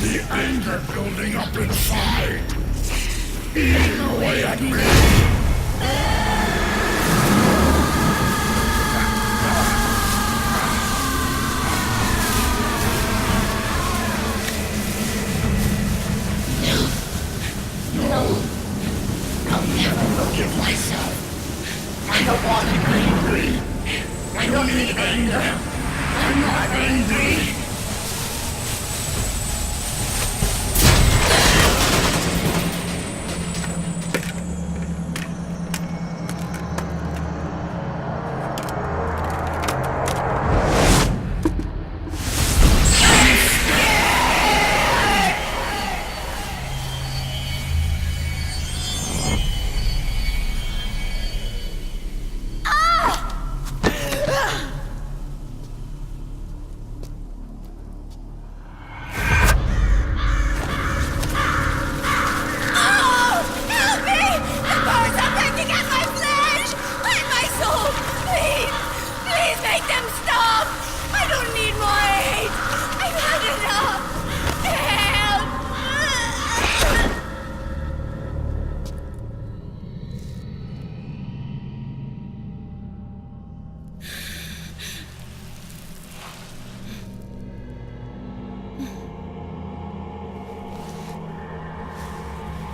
The anger building up inside. Eating away at me. No. I'll never forgive myself. I don't want to be angry. I don't need anger. I'm not angry.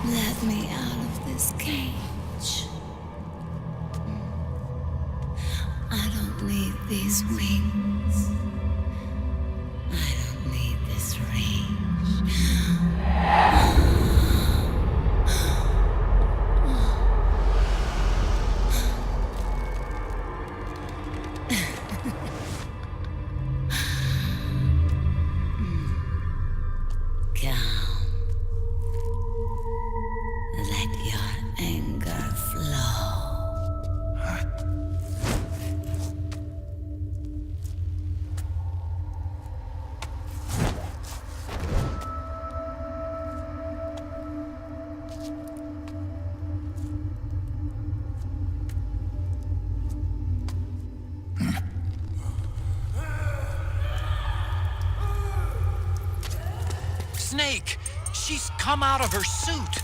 Let me out of this cage. I don't need these wings. I don't need this range. Calm. Let your anger flow. Snake! She's come out of her suit!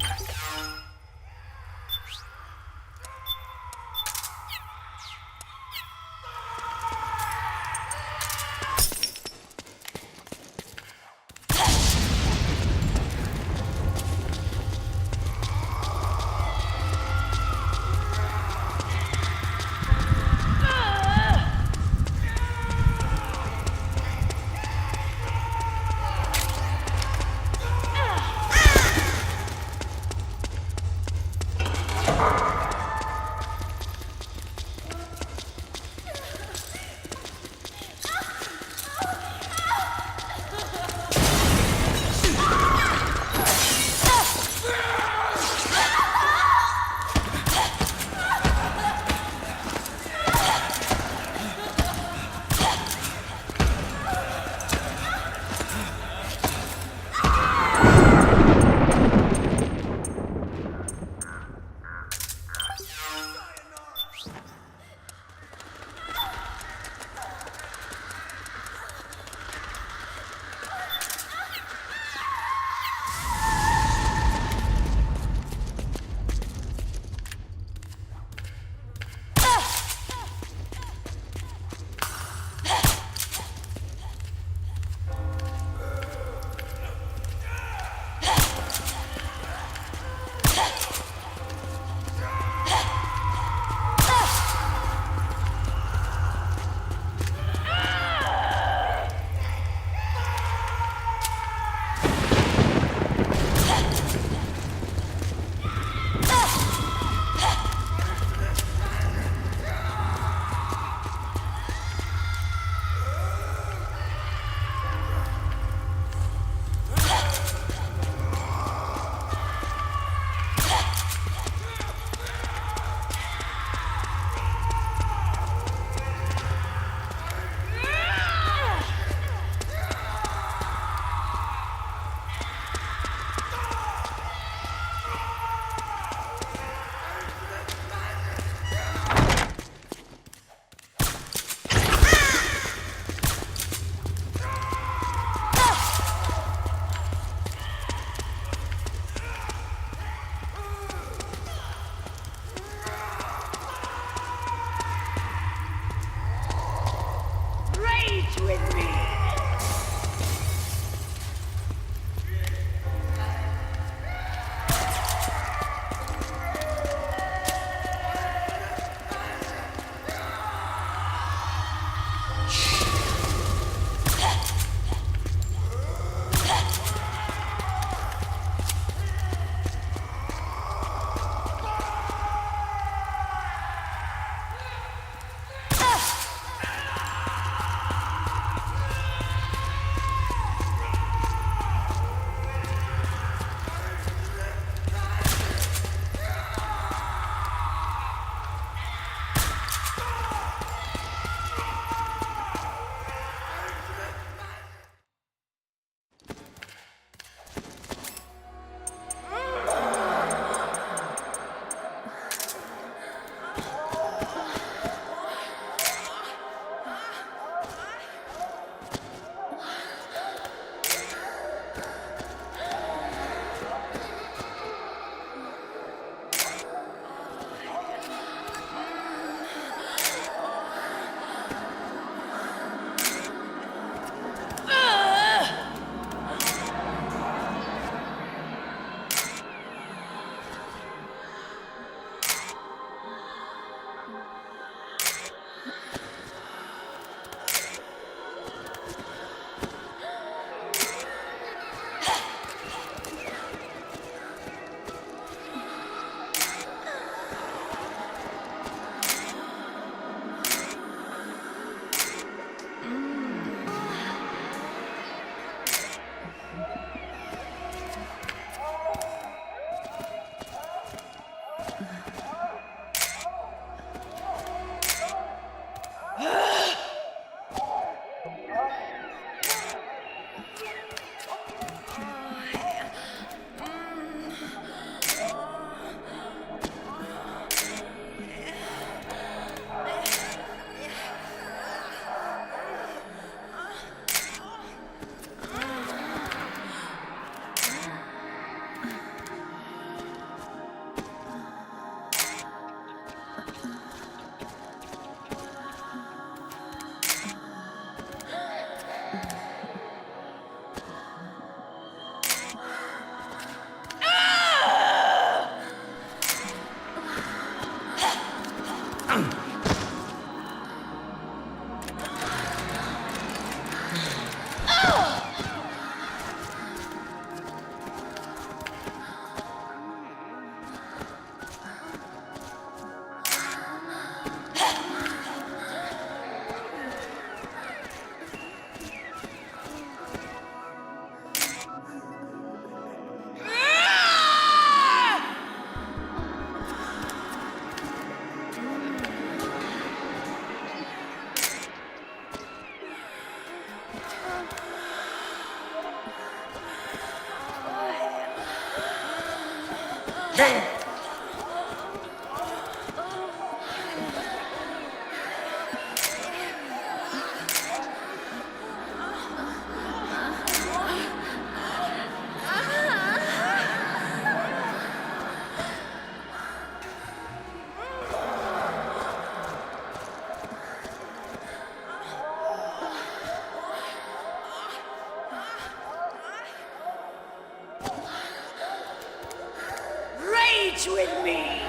Rage with me!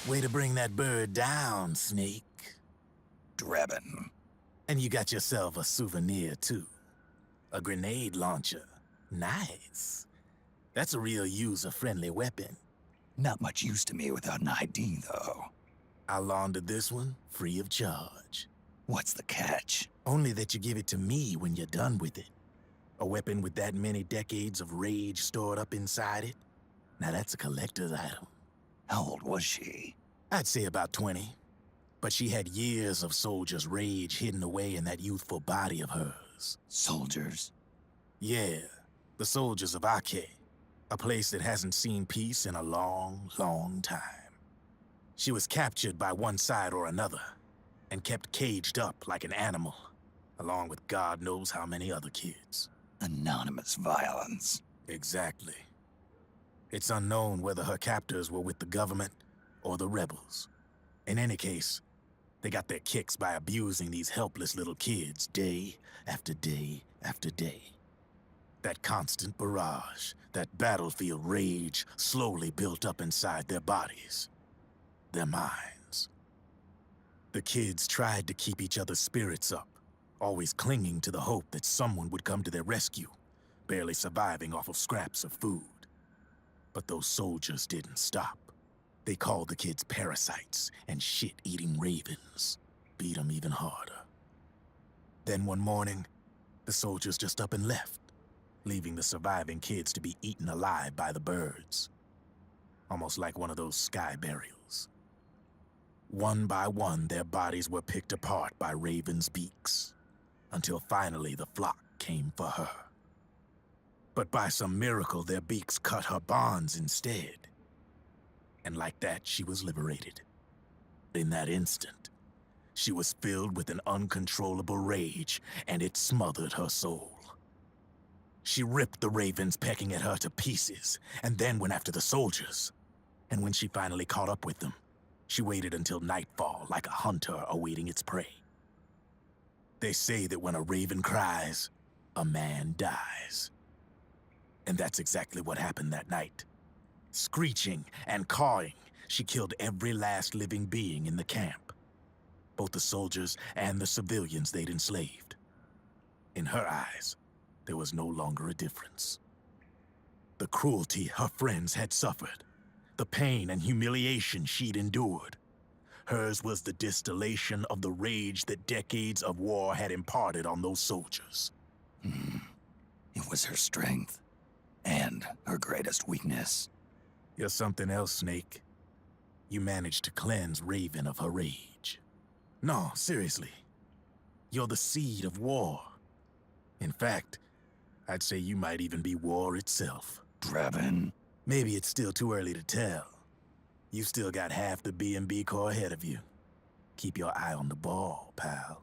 Way to bring that bird down, Snake. Drebin. And you got yourself a souvenir, too. A grenade launcher. Nice. That's a real user-friendly weapon. Not much use to me without an ID, though. I'll launder this one free of charge. What's the catch? Only that you give it to me when you're done with it. A weapon with that many decades of rage stored up inside it? Now that's a collector's item. How old was she? I'd say about 20. But she had years of soldiers' rage hidden away in that youthful body of hers. Soldiers? Yeah, the soldiers of Ake. A place that hasn't seen peace in a long, long time. She was captured by one side or another, and kept caged up like an animal, along with God knows how many other kids. Anonymous violence. Exactly. It's unknown whether her captors were with the government or the rebels. In any case, they got their kicks by abusing these helpless little kids day after day after day. That constant barrage, that battlefield rage slowly built up inside their bodies, their minds. The kids tried to keep each other's spirits up, always clinging to the hope that someone would come to their rescue, barely surviving off of scraps of food. But those soldiers didn't stop. They called the kids parasites and shit-eating ravens, beat them even harder. Then one morning, the soldiers just up and left, leaving the surviving kids to be eaten alive by the birds. Almost like one of those sky burials. One by one, their bodies were picked apart by ravens' beaks, until finally the flock came for her. But by some miracle, their beaks cut her bonds instead. And like that, she was liberated. In that instant, she was filled with an uncontrollable rage, and it smothered her soul. She ripped the ravens pecking at her to pieces, and then went after the soldiers. And when she finally caught up with them, she waited until nightfall like a hunter awaiting its prey. They say that when a raven cries, a man dies. And that's exactly what happened that night. Screeching and cawing, she killed every last living being in the camp, both the soldiers and the civilians they'd enslaved. In her eyes, there was no longer a difference. The cruelty her friends had suffered, the pain and humiliation she'd endured, hers was the distillation of the rage that decades of war had imparted on those soldiers. It was her strength, and her greatest weakness. You're something else, Snake. You managed to cleanse Raven of her rage. No, seriously. You're the seed of war. In fact, I'd say you might even be war itself. Drebin? Maybe it's still too early to tell. You still got half the B&B Corps ahead of you. Keep your eye on the ball, pal.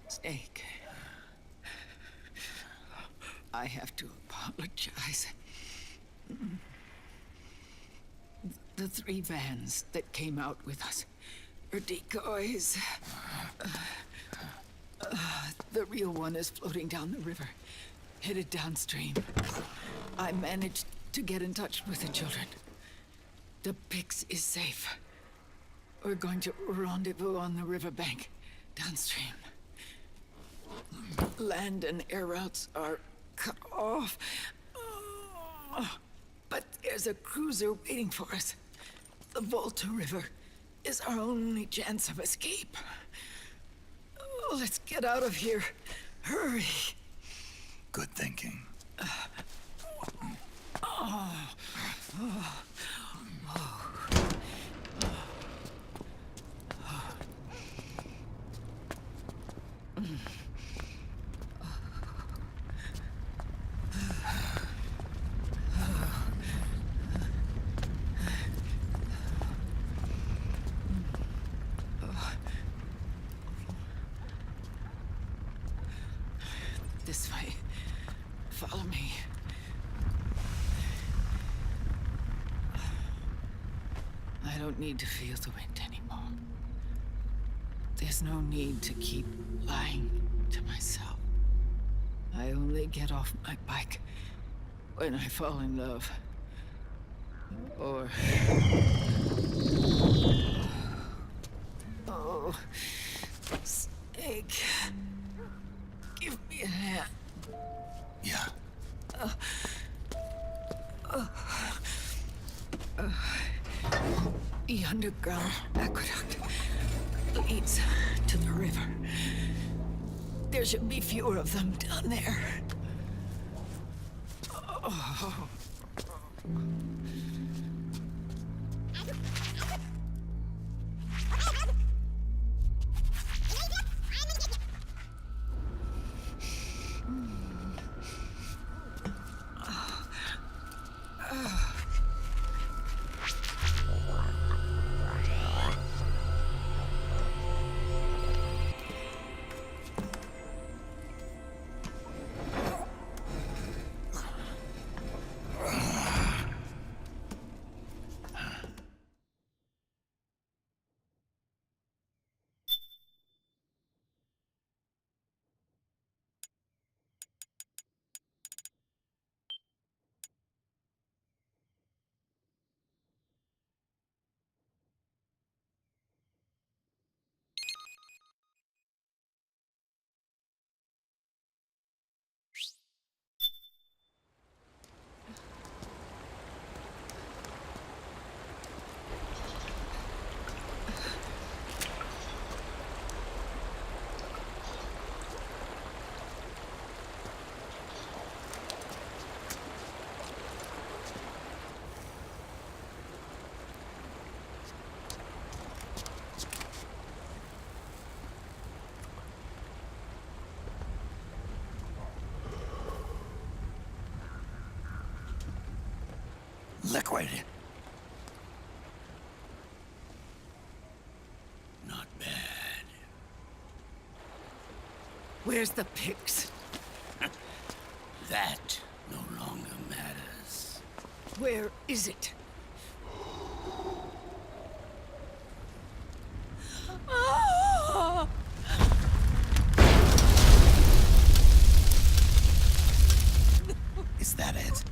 Snake, I have to apologize. The 3 vans that came out with us are decoys. The real one is floating down the river, headed downstream. I managed to get in touch with the children. The Pix is safe. We're going to rendezvous on the riverbank, downstream. Land and air routes are cut off. But there's a cruiser waiting for us. The Volta River is our only chance of escape. Let's get out of here. Hurry. Good thinking. This way. Follow me. I don't need to feel the wind anymore. There's no need to keep lying to myself. I only get off my bike when I fall in love. Or... Oh, Snake. Give me a hand. Yeah. The underground aqueduct leads to the river. There should be fewer of them down there. Oh. Liquid. Not bad. Where's the pigs? That no longer matters. Where is it? Ah! Is that it?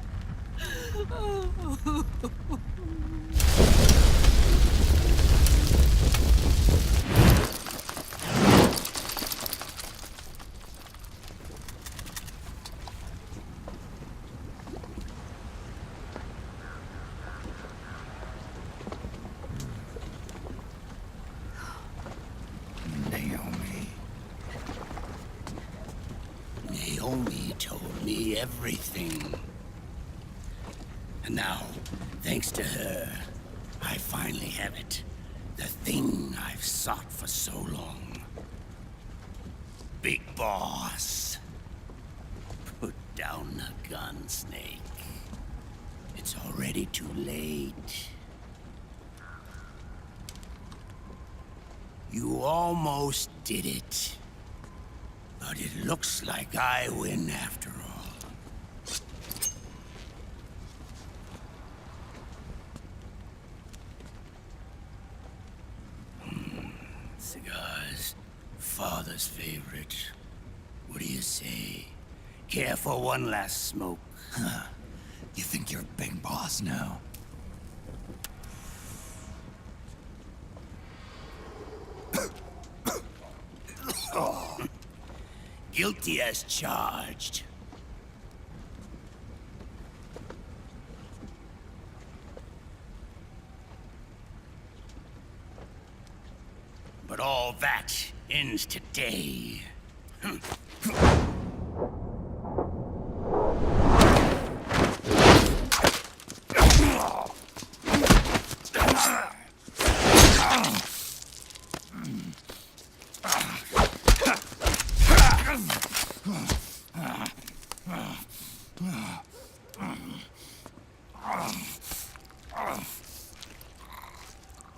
Naomi told me everything. And now, thanks to her, I finally have it. The thing I've sought for so long. Big Boss. Put down the gun, Snake. It's already too late. You almost did it. But it looks like I win after all. Cigars. Father's favorite. What do you say? Care for one last smoke? Huh. You think you're Big Boss now? Guilty as charged. But all that ends today.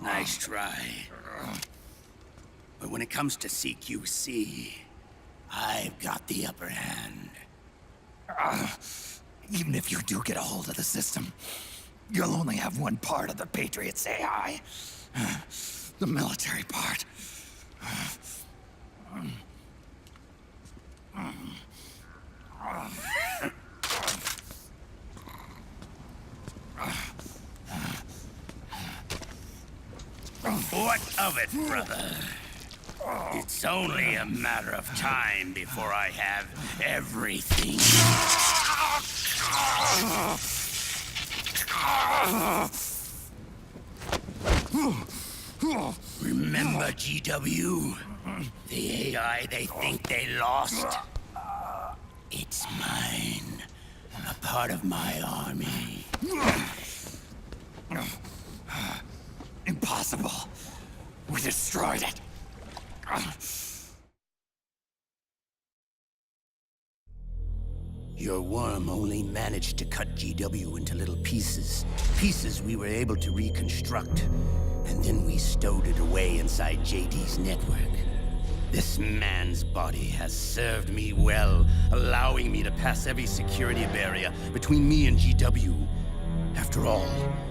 Nice try. But when it comes to CQC, I've got the upper hand. Even if you do get a hold of the system, you'll only have one part of the Patriots AI. The military part. What of it, brother? It's only a matter of time before I have everything. Remember GW? The AI they think they lost? It's mine. A part of my army. Impossible. We destroyed it. Your worm only managed to cut GW into little pieces. Pieces we were able to reconstruct. And then we stowed it away inside JD's network. This man's body has served me well, allowing me to pass every security barrier between me and GW. After all,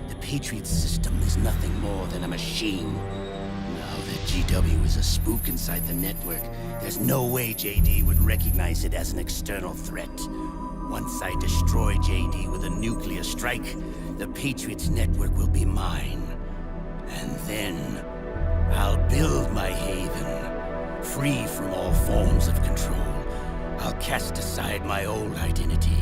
the Patriot system is nothing more than a machine. Now that GW is a spook inside the network, there's no way JD would recognize it as an external threat. Once I destroy JD with a nuclear strike, the Patriots network will be mine. And then, I'll build my haven, free from all forms of control. I'll cast aside my old identity